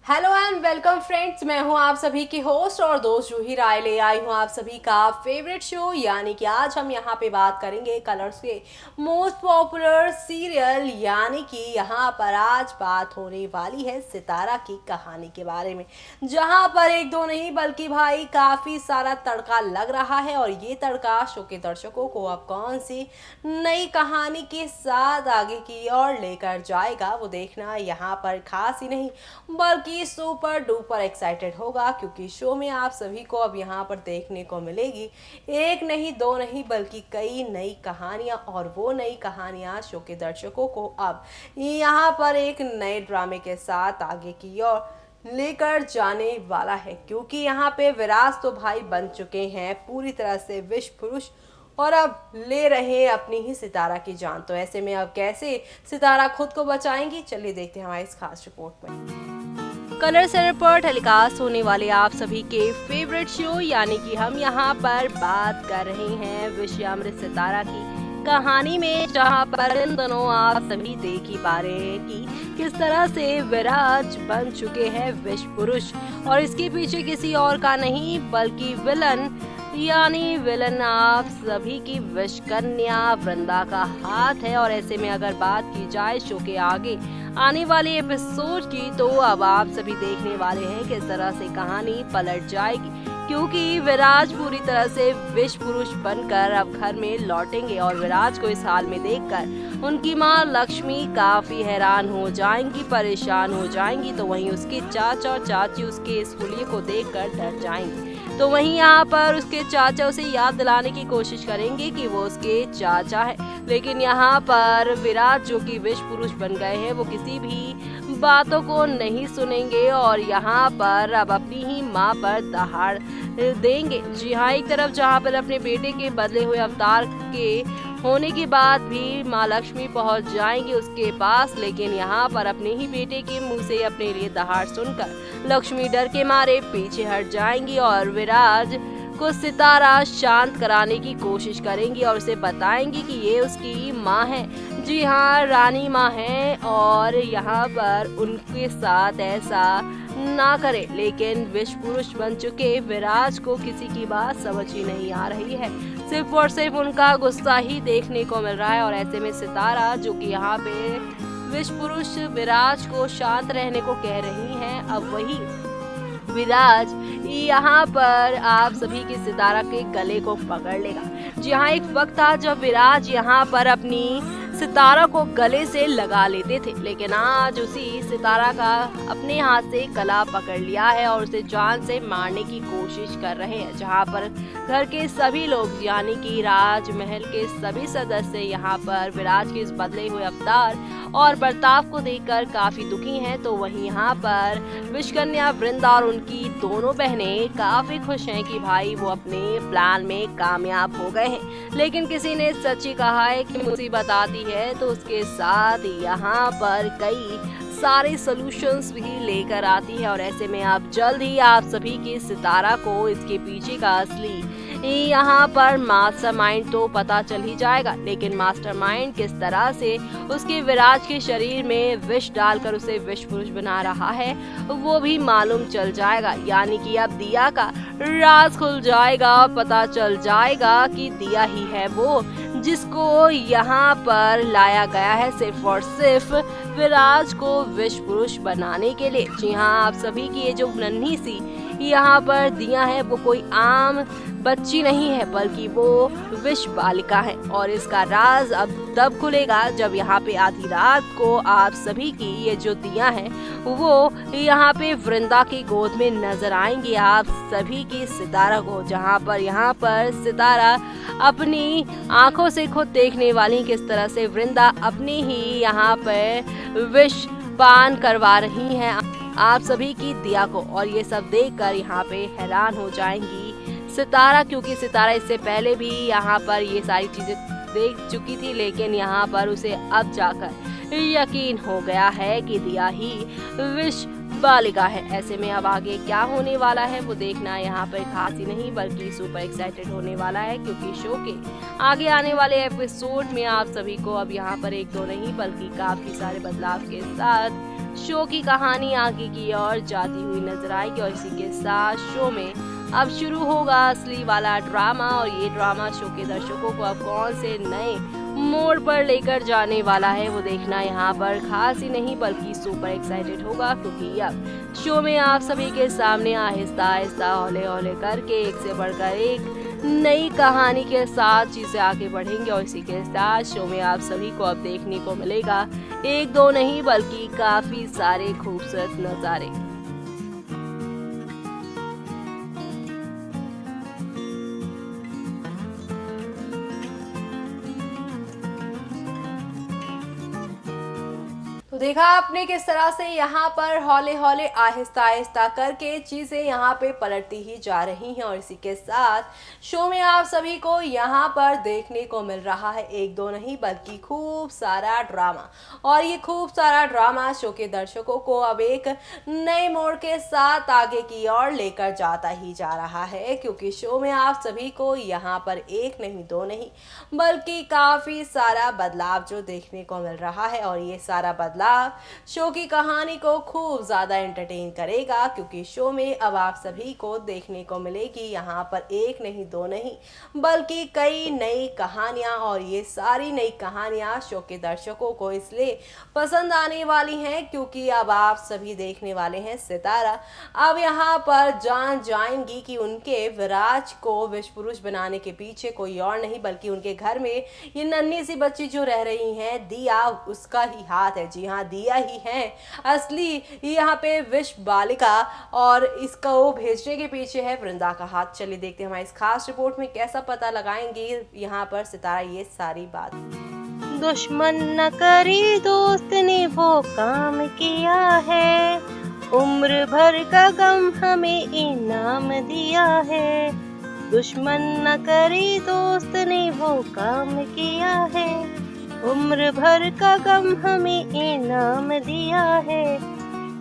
Hello and welcome friends, मैं हूं आप सभी की होस्ट और दोस्त जूही राय ले आई हूं आप सभी का फेवरेट शो। यानी कि आज हम यहां पे बात करेंगे कलर्स के मोस्ट पॉपुलर सीरियल, यानी कि यहां पर आज बात होने वाली है सितारा की कहानी के बारे में, जहां पर एक दो नहीं बल्कि भाई काफ़ी सारा तड़का लग रहा है। और ये तड़का शो के दर्शकों को अब कौन सी नई कहानी के साथ आगे की ओर लेकर जाएगा वो देखना यहाँ पर खास ही नहीं बल्कि सुपर डुपर एक्साइटेड होगा, क्योंकि शो में आप सभी को अब यहाँ पर देखने को मिलेगी एक नहीं दो नहीं बल्कि कई नई कहानियाँ। और वो नई कहानियाँ शो के दर्शकों को अब यहाँ पर एक नए ड्रामे के साथ आगे की ओर लेकर जाने वाला है, क्योंकि यहाँ पे विराज तो भाई बन चुके हैं पूरी तरह से विश्व पुरुष और अब ले रहे हैं अपनी ही सितारा की जान। तो ऐसे में अब कैसे सितारा खुद को बचाएंगी, चलिए देखते हैं हमारी इस खास रिपोर्ट में। कलर चैनल पर टेलीकास्ट होने वाले आप सभी के फेवरेट शो, यानी कि हम यहाँ पर बात कर रहे हैं विषयामृत सितारा की कहानी में, जहाँ पर इन दोनों आप सभी देख ही पा रहे हैं कि किस तरह से विराज बन चुके हैं विश्व पुरुष। और इसके पीछे किसी और का नहीं बल्कि विलन, यानी विलन आप सभी की विश कन्या वृंदा का हाथ है। और ऐसे में अगर बात की जाए शो के आगे आने वाले एपिसोड की, तो अब आप सभी देखने वाले हैं किस तरह से कहानी पलट जाएगी, क्योंकि विराज पूरी तरह से विश्व पुरुष बनकर अब घर में लौटेंगे। और विराज को इस हाल में देखकर उनकी माँ लक्ष्मी काफी हैरान हो जाएंगी, परेशान हो जाएंगी। तो वहीं उसके चाचा और चाची उसके इस हुलिये को देखकर डर जाएंगे। तो वहीं यहाँ पर उसके चाचा उसे याद दिलाने की कोशिश करेंगे कि वो उसके चाचा है, लेकिन यहाँ पर विराज जो कि विश्व पुरुष बन गए हैं वो किसी भी बातों को नहीं सुनेंगे और यहाँ पर अब अपनी ही माँ पर दहाड़ देंगे। जी हाँ, एक तरफ जहाँ पर अपने बेटे के बदले हुए अवतार के होने के बाद भी माँ लक्ष्मी पहुँच जाएंगी उसके पास, लेकिन यहाँ पर अपने ही बेटे के मुंह से अपने लिए दहाड़ सुनकर लक्ष्मी डर के मारे पीछे हट जाएंगी और विराज को सितारा शांत कराने की कोशिश करेंगी और उसे बताएंगी कि ये उसकी माँ है। जी हाँ, रानी माँ है और यहाँ पर उनके साथ ऐसा ना करे। लेकिन विश्व पुरुष बन चुके विराज को किसी की बात समझ ही नहीं आ रही है, सिर्फ और सिर्फ उनका गुस्सा ही देखने को मिल रहा है। और ऐसे में सितारा जो कि यहाँ पे विश्व पुरुष विराज को शांत रहने को कह रही हैं, अब वही विराज यहाँ पर आप सभी की सितारा के गले को पकड़ लेगा। जी हाँ, एक वक्त था जब विराज यहाँ पर अपनी सितारा को गले से लगा लेते थे, लेकिन आज उसी सितारा का अपने हाथ से गला पकड़ लिया है और उसे जान से मारने की कोशिश कर रहे हैं। जहाँ पर घर के सभी लोग यानी कि राजमहल के सभी सदस्य यहाँ पर विराज के इस बदले हुए अवतार और बर्ताव को देखकर काफी दुखी हैं। तो वहीं यहाँ पर विषकन्या वृंदा और उनकी दोनों बहनें काफी खुश हैं कि भाई वो अपने प्लान में कामयाब हो गए हैं। लेकिन किसी ने सच ही कहा है कि मुसीबत आती है तो उसके साथ यहाँ पर कई सारे सॉल्यूशंस भी लेकर आती है। और ऐसे में आप जल्द ही आप सभी की सितारा को इसके पीछे का असली यहाँ पर मास्टरमाइंड तो पता चल ही जाएगा, लेकिन मास्टरमाइंड किस तरह से उसके विराज के शरीर में विष डालकर उसे विश्व पुरुष बना रहा है वो भी मालूम चल जाएगा। यानी कि अब दिया का राज खुल जाएगा, पता चल जाएगा कि दिया ही है वो जिसको यहाँ पर लाया गया है सिर्फ और सिर्फ विराज को विश्व पुरुष बनाने के लिए। जी हाँ, आप सभी की ये जो नन्ही सी यहाँ पर दिया है वो कोई आम बच्ची नहीं है बल्कि वो विश्व बालिका है। और इसका राज अब तब खुलेगा जब यहाँ पे आधी रात को आप सभी की ये जो दिया है वो यहाँ पे वृंदा की गोद में नजर आएंगी आप सभी की सितारा को, जहाँ पर यहाँ पर सितारा अपनी आंखों से खुद देखने वाली किस तरह से वृंदा अपनी ही यहाँ पर विष पान करवा रही हैं आप सभी की दिया को। और ये सब देखकर यहाँ पे हैरान हो जाएंगी सितारा, क्योंकि सितारा इससे पहले भी यहाँ पर ये सारी चीजें देख चुकी थी, लेकिन यहाँ पर उसे अब जाकर यकीन हो गया है कि दिया ही विश्व बालिका है। ऐसे में अब आगे क्या होने वाला है वो देखना यहाँ पर खास ही नहीं बल्कि सुपर एक्साइटेड होने वाला है, क्योंकि शो के आगे आने वाले एपिसोड में आप सभी को अब यहाँ पर एक दो नहीं बल्कि काफी सारे बदलाव के साथ शो की कहानी आगे की ओर जाती हुई नजर आएगी और इसी के साथ शो में अब शुरू होगा असली वाला ड्रामा और ये ड्रामा शो के दर्शकों को अब कौन से नए मोड़ पर लेकर जाने वाला है वो देखना यहाँ पर खास ही नहीं बल्कि सुपर एक्साइटेड होगा, क्योंकि अब शो में आप सभी के सामने आहिस्ता आहिस्ता हौले हौले करके एक से बढ़कर एक नई कहानी के साथ चीजें आगे बढ़ेंगे और इसी के साथ शो में आप सभी को अब देखने को मिलेगा एक दो नहीं बल्कि काफी सारे खूबसूरत नजारे। तो देखा आपने किस तरह से यहाँ पर हौले हौले आहिस्ता आहिस्ता करके चीज़ें यहाँ पे पलटती ही जा रही हैं और इसी के साथ शो में आप सभी को यहाँ पर देखने को मिल रहा है एक दो नहीं बल्कि खूब सारा ड्रामा। और ये खूब सारा ड्रामा शो के दर्शकों को अब एक नए मोड़ के साथ आगे की ओर लेकर जाता ही जा रहा है, क्योंकि शो में आप सभी को यहाँ पर एक नहीं दो नहीं बल्कि काफ़ी सारा बदलाव जो देखने को मिल रहा है। और ये सारा बदलाव शो की कहानी को खूब ज्यादा एंटरटेन करेगा, क्योंकि शो में अब आप सभी को देखने को मिलेगी यहाँ पर एक नहीं दो नहीं बल्कि कई नई कहानियां। और ये सारी नई कहानियां शो के दर्शकों को इसलिए पसंद आने वाली हैं क्योंकि अब आप सभी देखने वाले हैं सितारा अब यहाँ पर जान जाएंगी कि उनके विराज को विश्व पुरुष बनाने के पीछे कोई और नहीं बल्कि उनके घर में ये नन्ही सी बच्ची जो रह रही है दिया, उसका ही हाथ है। जी हाँ, दिया ही है असली यहाँ पे विश्व बालिका और इसका वो भेजने के पीछे है वृंदा का हाथ। चलिए देखते हैं हमारी इस खास रिपोर्ट में कैसा पता लगाएंगे यहाँ पर सितारा ये सारी बात। दुश्मन न करे दोस्त ने वो काम किया है, उम्र भर का गम हमें इनाम दिया है। दुश्मन न करे दोस्त ने वो काम किया है, उम्र भर का गम हमें इनाम दिया है।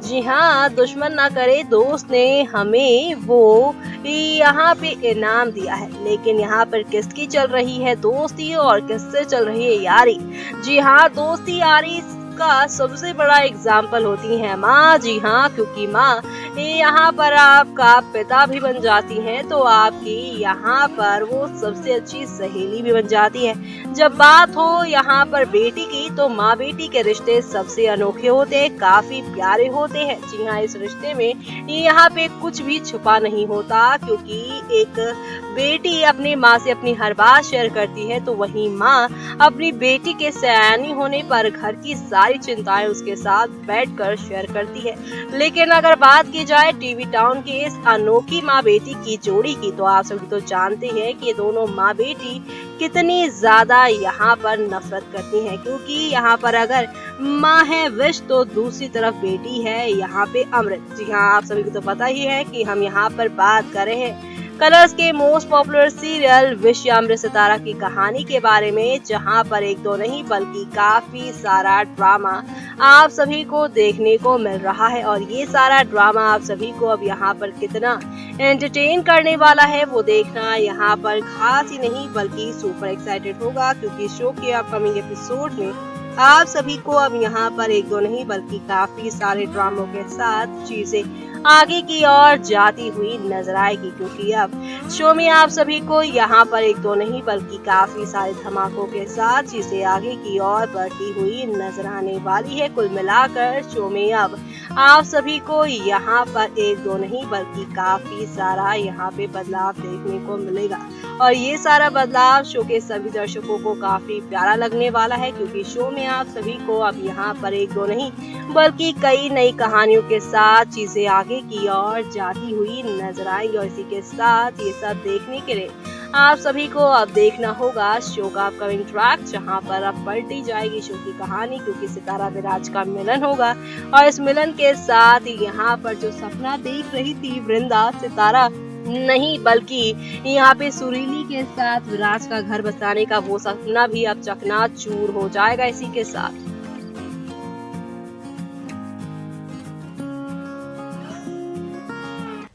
जी हाँ, दुश्मन ना करे दोस्त ने हमें वो यहाँ पे इनाम दिया है, लेकिन यहाँ पर किसकी चल रही है दोस्ती और किससे चल रही है यारी। जी हाँ, दोस्ती यारी का सबसे बड़ा एग्जाम्पल होती है माँ। जी हाँ, क्योंकि माँ यहाँ पर आपका पिता भी बन जाती हैं तो आपकी यहाँ पर वो सबसे अच्छी सहेली भी बन जाती है। जब बात हो यहाँ पर बेटी की तो माँ बेटी के रिश्ते सबसे अनोखे होते हैं, काफी प्यारे होते हैं। जी हाँ, इस रिश्ते में यहाँ पे कुछ भी छुपा नहीं होता, क्योंकि एक बेटी अपनी माँ से अपनी हर बात शेयर करती है तो वही माँ अपनी बेटी के सयानी होने पर घर की सारी चिंताएं उसके साथ बैठकर शेयर करती है। लेकिन अगर बात की जाए टीवी टाउन के इस अनोखी माँ बेटी की जोड़ी की तो आप सभी तो जानते हैं कि ये दोनों माँ बेटी कितनी ज्यादा यहाँ पर नफरत करती हैं, क्योंकि यहाँ पर अगर माँ है विश तो दूसरी तरफ बेटी है यहाँ पे अमृत। जी हाँ, आप सभी को तो पता ही है कि हम यहाँ पर बात कर रहे हैं कलर्स के मोस्ट पॉपुलर सीरियल विश या अमृत सितारा की कहानी के बारे में, जहां पर एक दो नहीं बल्कि काफी सारा ड्रामा आप सभी को देखने को मिल रहा है। और ये सारा ड्रामा आप सभी को अब यहाँ पर कितना एंटरटेन करने वाला है वो देखना यहाँ पर खास ही नहीं बल्कि सुपर एक्साइटेड होगा, क्योंकि शो के अपकमिंग एपिसोड में आप सभी को अब यहाँ पर एक दो नहीं बल्कि काफी सारे ड्रामों के साथ चीजें आगे की ओर जाती हुई नजर आएगी, क्योंकि अब शो में आप सभी को यहाँ पर एक दो नहीं बल्कि काफी सारे धमाकों के साथ चीजें आगे की ओर बढ़ती हुई नजर आने वाली है। कुल मिलाकर शो में अब आप सभी को यहाँ पर एक दो नहीं बल्कि काफी सारा यहाँ पे बदलाव देखने को मिलेगा और ये सारा बदलाव शो के सभी दर्शकों को काफी प्यारा लगने वाला है, क्योंकि शो में आप सभी को अब यहाँ पर एक दो नहीं बल्कि कई नई कहानियों के साथ चीजें आगे की ओर जाती हुई नजर आएंगी। और इसी के साथ ये सब देखने के लिए आप सभी को अब देखना होगा शो का अपकमिंग ट्रैक, जहां पर अब पलटी जाएगी शो की कहानी, क्योंकि सितारा विराज का मिलन होगा और इस मिलन के साथ यहाँ पर जो सपना देख रही थी वृंदा, सितारा नहीं बल्कि यहाँ पे सुरीली के साथ विराज का घर बसाने का वो सपना भी अब चकनाचूर हो जाएगा इसी के साथ।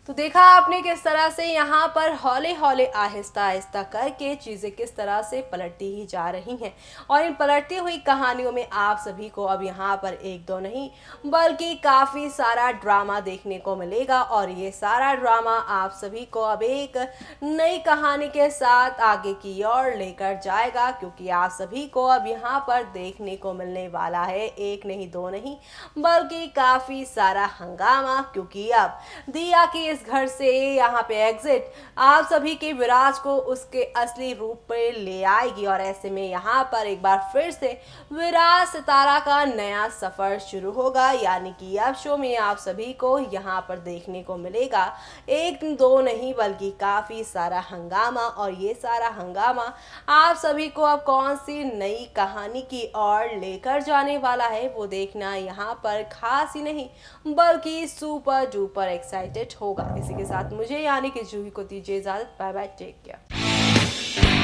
तो देखा आपने किस तरह से यहाँ पर हौले हौले आहिस्ता आहिस्ता करके चीज़ें किस तरह से पलटती ही जा रही हैं और इन पलटती हुई कहानियों में आप सभी को अब यहाँ पर एक दो नहीं बल्कि काफ़ी सारा ड्रामा देखने को मिलेगा और ये सारा ड्रामा आप सभी को अब एक नई कहानी के साथ आगे की ओर लेकर जाएगा, क्योंकि आप सभी को अब यहाँ पर देखने को मिलने वाला है एक नहीं दो नहीं बल्कि काफ़ी सारा हंगामा, क्योंकि अब दिया की इस घर से यहाँ पे एग्जिट आप सभी के विराज को उसके असली रूप पे ले आएगी और ऐसे में यहाँ पर एक बार फिर से विराज सितारा का नया सफर शुरू होगा। यानी कि अब शो में आप सभी को यहाँ पर देखने को मिलेगा एक दो नहीं बल्कि काफी सारा हंगामा और ये सारा हंगामा आप सभी को अब कौन सी नई कहानी की ओर लेकर जाने वाला है वो देखना यहाँ पर खास ही नहीं बल्कि सुपर डुपर एक्साइटेड होगा। इसी के साथ मुझे यानी कि जूही को दीजिए इजाजत। Bye bye, take care.